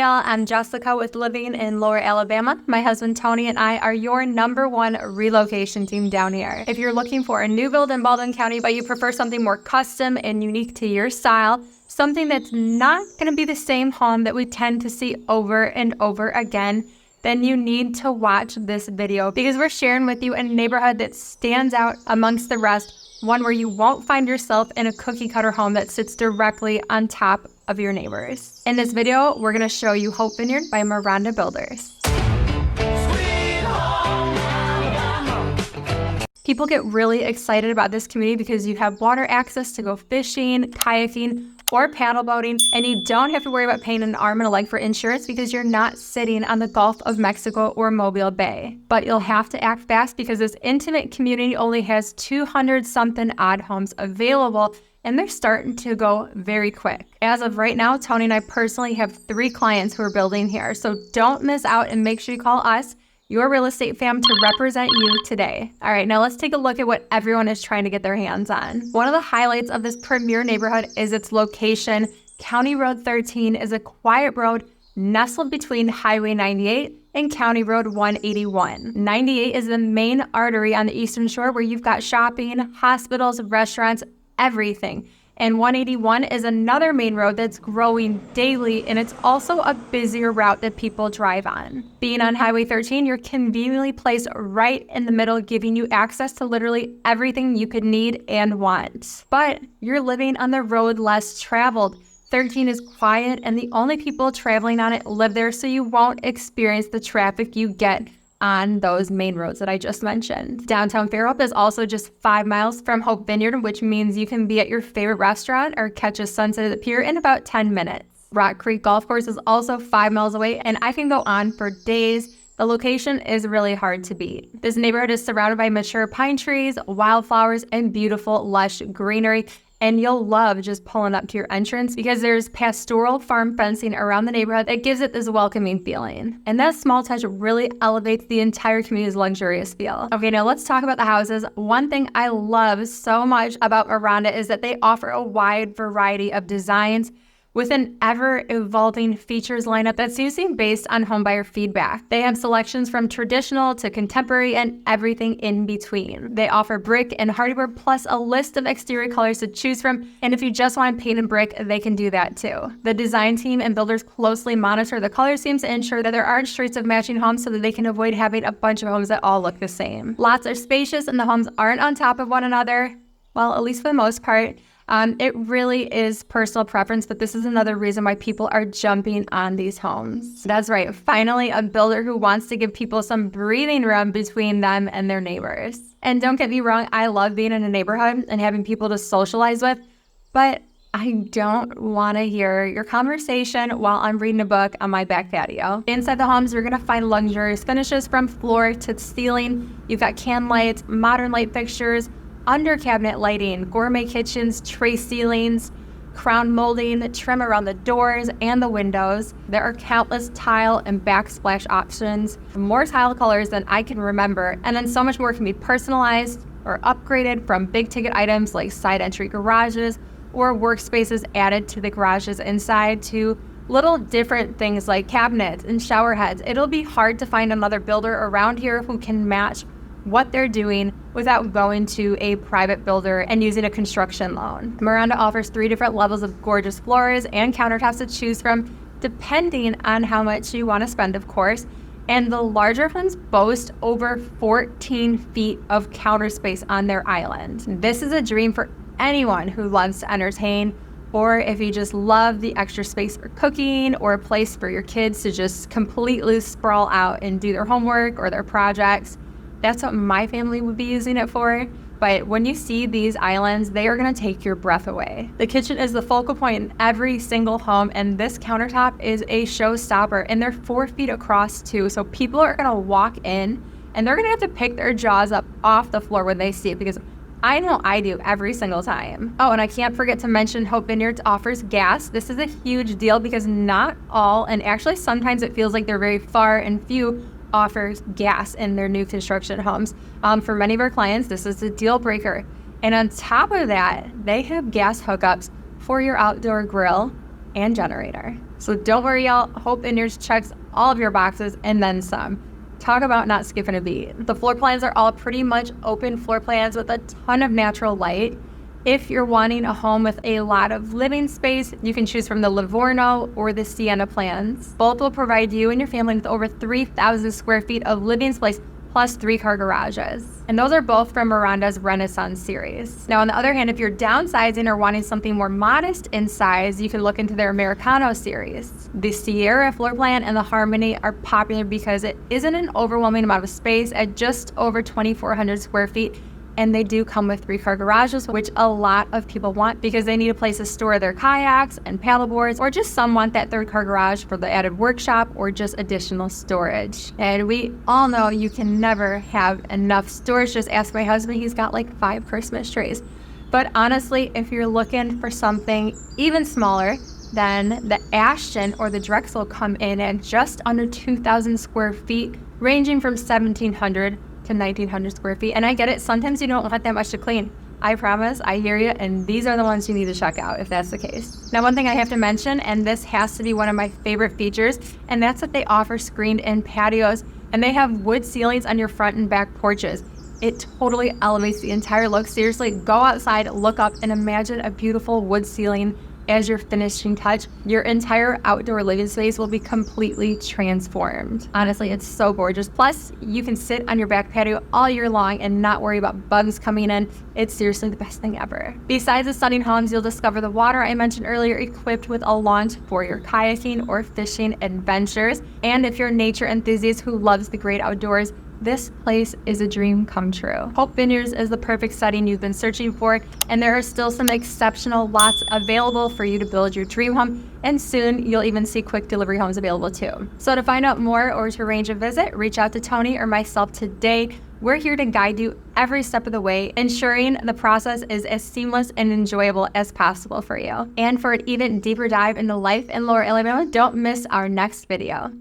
Dale. I'm Jessica with Living in Lower Alabama. My husband Tony and I are your #1 relocation team down here. If you're looking for a new build in Baldwin County, but you prefer something more custom and unique to your style, something that's not going to be the same home that we tend to see over and over again, then you need to watch this video because we're sharing with you a neighborhood that stands out amongst the rest, one where you won't find yourself in a cookie cutter home that sits directly on top of your neighbors. In this video, we're going to show you Hope Vineyard by Miranda Builders. People get really excited about this community because you have water access to go fishing, kayaking, or paddle boating, and you don't have to worry about paying an arm and a leg for insurance because you're not sitting on the Gulf of Mexico or Mobile Bay. But you'll have to act fast because this intimate community only has 200-something odd homes available, and they're starting to go very quick. As of right now, Tony and I personally have 3 clients who are building here, so don't miss out and make sure you call us, your real estate fam, to represent you today. All right, now let's take a look at what everyone is trying to get their hands on. One of the highlights of this premier neighborhood is its location. County Road 13 is a quiet road nestled between Highway 98 and County Road 181. 98 is the main artery on the Eastern Shore where you've got shopping, hospitals, restaurants, everything. And 181 is another main road that's growing daily, and it's also a busier route that people drive on. Being on Highway 13, you're conveniently placed right in the middle, giving you access to literally everything you could need and want. But you're living on the road less traveled. 13 is quiet, and the only people traveling on it live there, so you won't experience the traffic you get on those main roads that I just mentioned. Downtown Fairhope is also just 5 miles from Hope Vineyard, which means you can be at your favorite restaurant or catch a sunset at the pier in about 10 minutes. Rock Creek Golf Course is also 5 miles away, and I can go on for days. The location is really hard to beat. This neighborhood is surrounded by mature pine trees, wildflowers, and beautiful lush greenery. And you'll love just pulling up to your entrance because there's pastoral farm fencing around the neighborhood that gives it this welcoming feeling. And that small touch really elevates the entire community's luxurious feel. Okay, now let's talk about the houses. One thing I love so much about Miranda is that they offer a wide variety of designs with an ever-evolving features lineup that's usually based on homebuyer feedback. They have selections from traditional to contemporary and everything in between. They offer brick and hardboard plus a list of exterior colors to choose from, and if you just want to paint and brick, they can do that too. The design team and builders closely monitor the color schemes to ensure that there aren't streets of matching homes so that they can avoid having a bunch of homes that all look the same. Lots are spacious and the homes aren't on top of one another, well, at least for the most part. It really is personal preference, but this is another reason why people are jumping on these homes. That's right. Finally, a builder who wants to give people some breathing room between them and their neighbors. And don't get me wrong, I love being in a neighborhood and having people to socialize with, but I don't want to hear your conversation while I'm reading a book on my back patio. Inside the homes, you're going to find luxurious finishes from floor to ceiling. You've got can lights, modern light fixtures, under cabinet lighting, gourmet kitchens, tray ceilings, crown molding, trim around the doors and the windows. There are countless tile and backsplash options, more tile colors than I can remember, and then so much more can be personalized or upgraded, from big ticket items like side entry garages or workspaces added to the garages inside to little different things like cabinets and shower heads. It'll be hard to find another builder around here who can match what they're doing without going to a private builder and using a construction loan. Miranda offers 3 different levels of gorgeous floors and countertops to choose from, depending on how much you want to spend, of course. And the larger homes boast over 14 feet of counter space on their island. This is a dream for anyone who loves to entertain, or if you just love the extra space for cooking or a place for your kids to just completely sprawl out and do their homework or their projects. That's what my family would be using it for. But when you see these islands, they are going to take your breath away. The kitchen is the focal point in every single home, and this countertop is a showstopper, and they're 4 feet across too. So people are going to walk in and they're going to have to pick their jaws up off the floor when they see it, because I know I do every single time. Oh, and I can't forget to mention Hope Vineyard offers gas. This is a huge deal because not all, and actually sometimes it feels like they're very far and few, offers gas in their new construction homes. For many of our clients, this is a deal breaker. And on top of that, they have gas hookups for your outdoor grill and generator. So don't worry, y'all. Hope Vineyards checks all of your boxes and then some. Talk about not skipping a beat. The floor plans are all pretty much open floor plans with a ton of natural light. If you're wanting a home with a lot of living space, you can choose from the Livorno or the Sienna plans. Both will provide you and your family with over 3,000 square feet of living space plus 3-car garages. And those are both from Miranda's Renaissance series. Now, on the other hand, if you're downsizing or wanting something more modest in size, you can look into their Americano series. The Sierra floor plan and the Harmony are popular because it isn't an overwhelming amount of space at just over 2,400 square feet. And they do come with 3-car garages, which a lot of people want because they need a place to store their kayaks and paddleboards, or just some want that 3rd-car garage for the added workshop or just additional storage. And we all know you can never have enough storage. Just ask my husband, he's got like 5 Christmas trees. But honestly, if you're looking for something even smaller, then the Ashton or the Drexel come in at just under 2,000 square feet, ranging from 1,700 to 1,900 square feet. And I get it, sometimes you don't want that much to clean. I promise, I hear you, and these are the ones you need to check out if that's the case. Now, one thing I have to mention, and this has to be one of my favorite features, and that's that they offer screened-in patios, and they have wood ceilings on your front and back porches. It totally elevates the entire look. Seriously, go outside, look up, and imagine a beautiful wood ceiling as your finishing touch. Your entire outdoor living space will be completely transformed. Honestly, it's so gorgeous. Plus, you can sit on your back patio all year long and not worry about bugs coming in. It's seriously the best thing ever. Besides the stunning homes, you'll discover the water I mentioned earlier, equipped with a launch for your kayaking or fishing adventures. And if you're a nature enthusiast who loves the great outdoors, this place is a dream come true. Hope Vineyards is the perfect setting you've been searching for, and there are still some exceptional lots available for you to build your dream home, and soon you'll even see quick delivery homes available too. So to find out more or to arrange a visit, reach out to Tony or myself today. We're here to guide you every step of the way, ensuring the process is as seamless and enjoyable as possible for you. And for an even deeper dive into life in Lower Alabama, don't miss our next video.